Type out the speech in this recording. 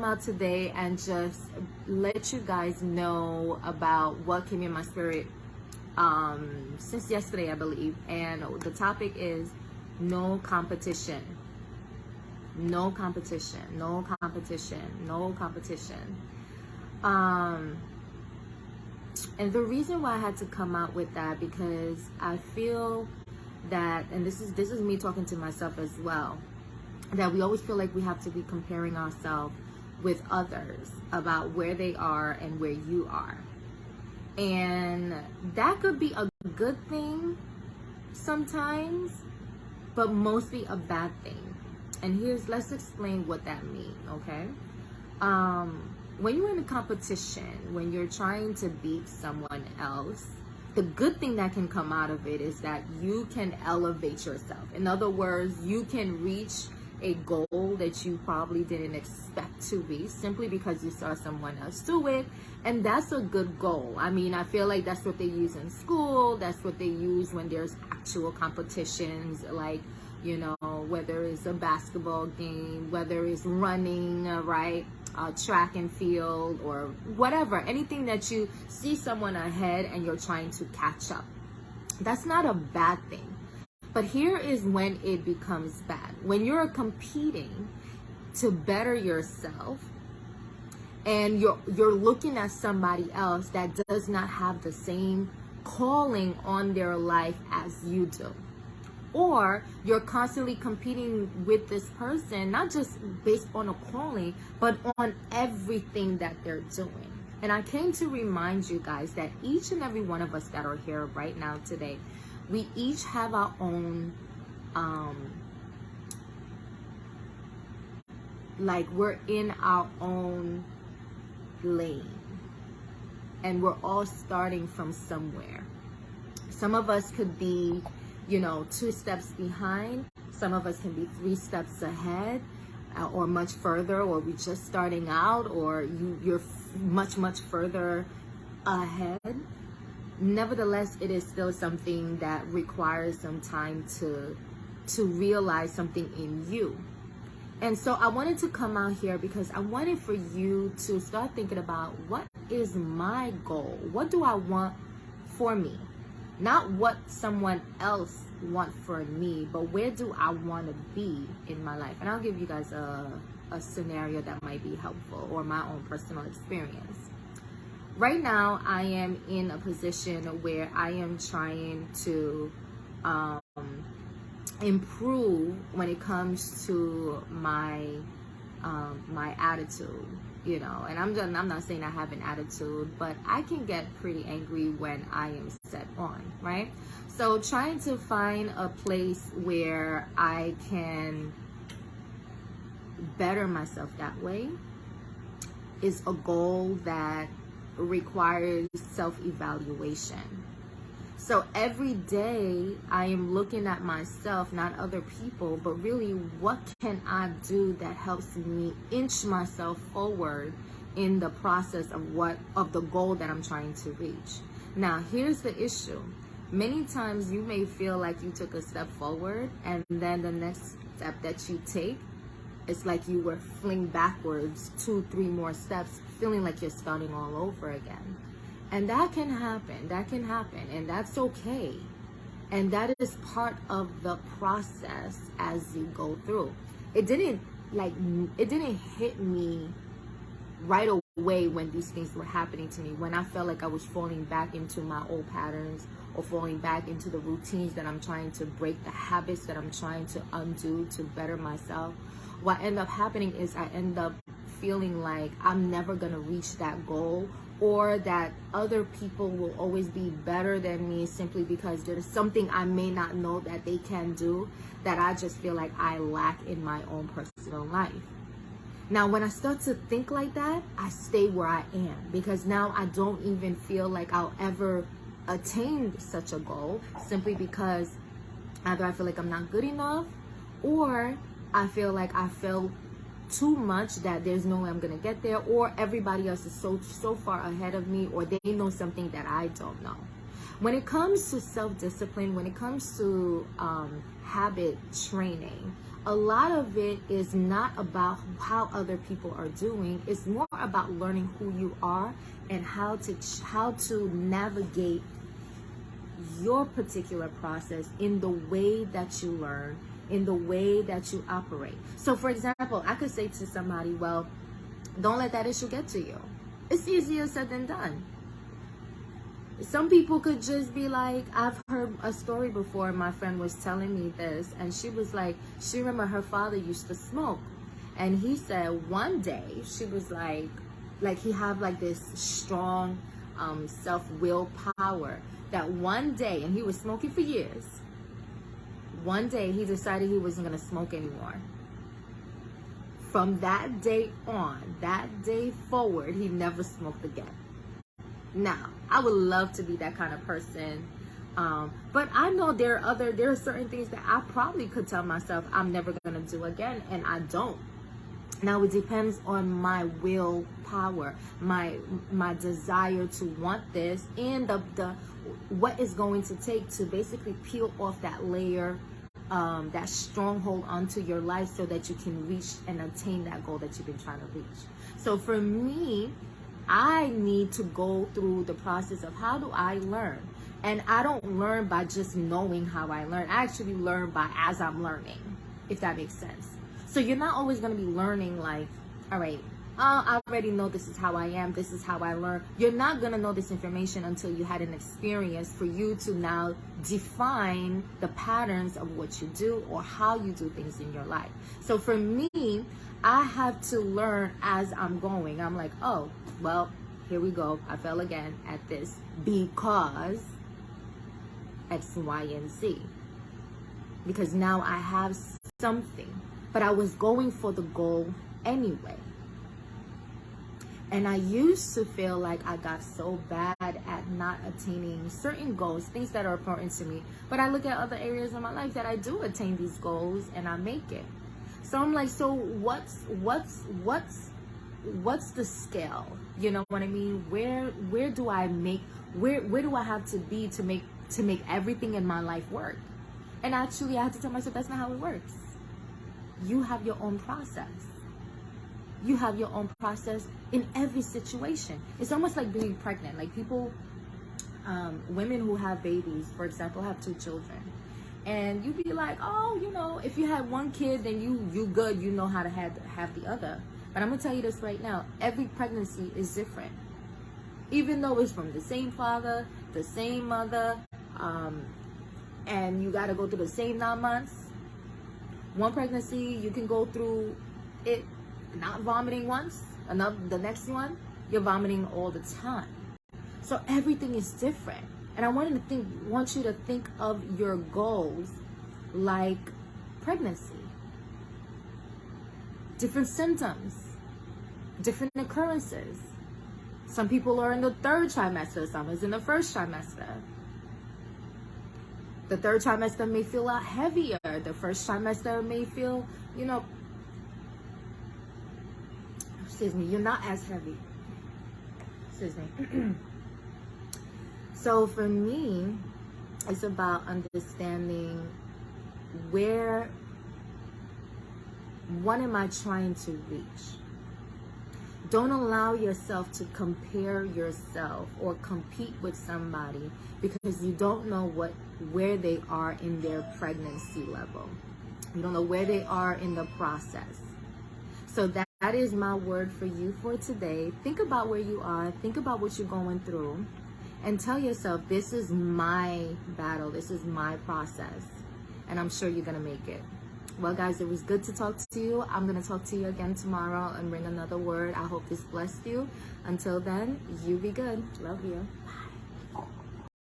out today and just let you guys know about what came in my spirit since yesterday, I believe. And the topic is no competition. No competition. No competition. No competition. And the reason why I had to come out with that, because I feel that, and this is me talking to myself as well, that we always feel like we have to be comparing ourselves with others about where they are and where you are. And that could be a good thing sometimes, but mostly a bad thing. And let's explain what that means, okay? When you're in a competition, when you're trying to beat someone else, the good thing that can come out of it is that you can elevate yourself. In other words, you can reach a goal that you probably didn't expect to reach simply because you saw someone else do it. And that's a good goal. I mean, I feel like that's what they use in school. That's what they use when there's actual competitions, like, you know, whether it's a basketball game, whether it's running, right? Track and field, or whatever, anything that you see someone ahead and you're trying to catch up. That's not a bad thing. But here is when it becomes bad. When you're competing to better yourself and you're looking at somebody else that does not have the same calling on their life as you do. Or you're constantly competing with this person, not just based on a calling, but on everything that they're doing. And I came to remind you guys that each and every one of us that are here right now today, we each have our own, like we're in our own lane. And we're all starting from somewhere. Some of us could be, you know, 2 steps behind. Some of us can be 3 steps ahead, or much further, or we're just starting out, or you're much further ahead. Nevertheless, it is still something that requires some time to realize something in you. And so I wanted to come out here because I wanted for you to start thinking about, what is my goal? What do I want for me? Not what someone else wants for me, but where do I want to be in my life? And I'll give you guys a scenario that might be helpful, or my own personal experience. Right now, I am in a position where I am trying to improve when it comes to my attitude. You know, and I'm not saying I have an attitude, but I can get pretty angry when I am set on, right? So trying to find a place where I can better myself that way is a goal that requires self-evaluation. So every day I am looking at myself, not other people, but really what can I do that helps me inch myself forward in the process of the goal that I'm trying to reach. Now, here's the issue. Many times you may feel like you took a step forward, and then the next step that you take, it's like you were flinged backwards 2-3 more steps, feeling like you're starting all over again. And that can happen, and that's okay. And that is part of the process as you go through. It didn't hit me right away when these things were happening to me, when I felt like I was falling back into my old patterns, or falling back into the routines that I'm trying to break, the habits that I'm trying to undo to better myself. What ended up happening is I end up feeling like I'm never gonna reach that goal, or that other people will always be better than me simply because there's something I may not know that they can do that I just feel like I lack in my own personal life. Now, when I start to think like that, I stay where I am, because now I don't even feel like I'll ever attain such a goal, simply because either I feel like I'm not good enough, or I feel like I failed too much that there's no way I'm gonna get there, or everybody else is so far ahead of me, or they know something that I don't know. When it comes to self-discipline, when it comes to habit training, a lot of it is not about how other people are doing. It's more about learning who you are and how to navigate your particular process in the way that you learn, in the way that you operate. So for example, I could say to somebody, well, don't let that issue get to you. It's easier said than done. Some people could just be like, I've heard a story before, my friend was telling me this, and she was like, she remember her father used to smoke. And he said one day, she was like he have like this strong self-will power that one day, and he was smoking for years, one day he decided he wasn't going to smoke anymore. From that day on, that day forward, he never smoked again. Now, I would love to be that kind of person, but I know there are certain things that I probably could tell myself I'm never going to do again, and I don't. Now, it depends on my willpower, my desire to want this, and the what is going to take to basically peel off that layer, that stronghold onto your life, so that you can reach and attain that goal that you've been trying to reach. So for me, I need to go through the process of how do I learn. And I don't learn by just knowing how I learn. I actually learn by as I'm learning, if that makes sense. So you're not always going to be learning like, all right, I already know this is how I am, this is how I learn. You're not going to know this information until you had an experience for you to now define the patterns of what you do or how you do things in your life. So for me, I have to learn as I'm going. I'm like, oh, well, here we go. I fell again at this because X, Y, and Z. Because now I have something, but I was going for the goal anyway. And I used to feel like I got so bad at not attaining certain goals, things that are important to me. But I look at other areas of my life that I do attain these goals and I make it. So I'm like, so what's the scale? You know what I mean? Where do I make, where do I have to be to make everything in my life work? And actually I had to tell myself that's not how it works. You have your own process. You have your own process in every situation. It's almost like being pregnant. Like people, women who have babies, for example, have 2 children. And you be like, oh, you know, if you had one kid, then you good, you know how to have the other. But I'm gonna tell you this right now, every pregnancy is different. Even though it's from the same father, the same mother, and you gotta go through the same 9 months. One pregnancy, you can go through it not vomiting once, the next one, you're vomiting all the time. So everything is different. And I want you to think of your goals like pregnancy. Different symptoms, different occurrences. Some people are in the 3rd trimester, some is in the 1st trimester. The 3rd trimester may feel a lot heavier. The 1st trimester may feel, you know, excuse me, you're not as heavy. Excuse me. So for me, it's about understanding what am I trying to reach? Don't allow yourself to compare yourself or compete with somebody because you don't know where they are in their pregnancy level. You don't know where they are in the process. So that is my word for you for today. Think about where you are. Think about what you're going through. And tell yourself, this is my battle. This is my process. And I'm sure you're going to make it. Well, guys, it was good to talk to you. I'm going to talk to you again tomorrow and bring another word. I hope this blessed you. Until then, you be good. Love you. Bye.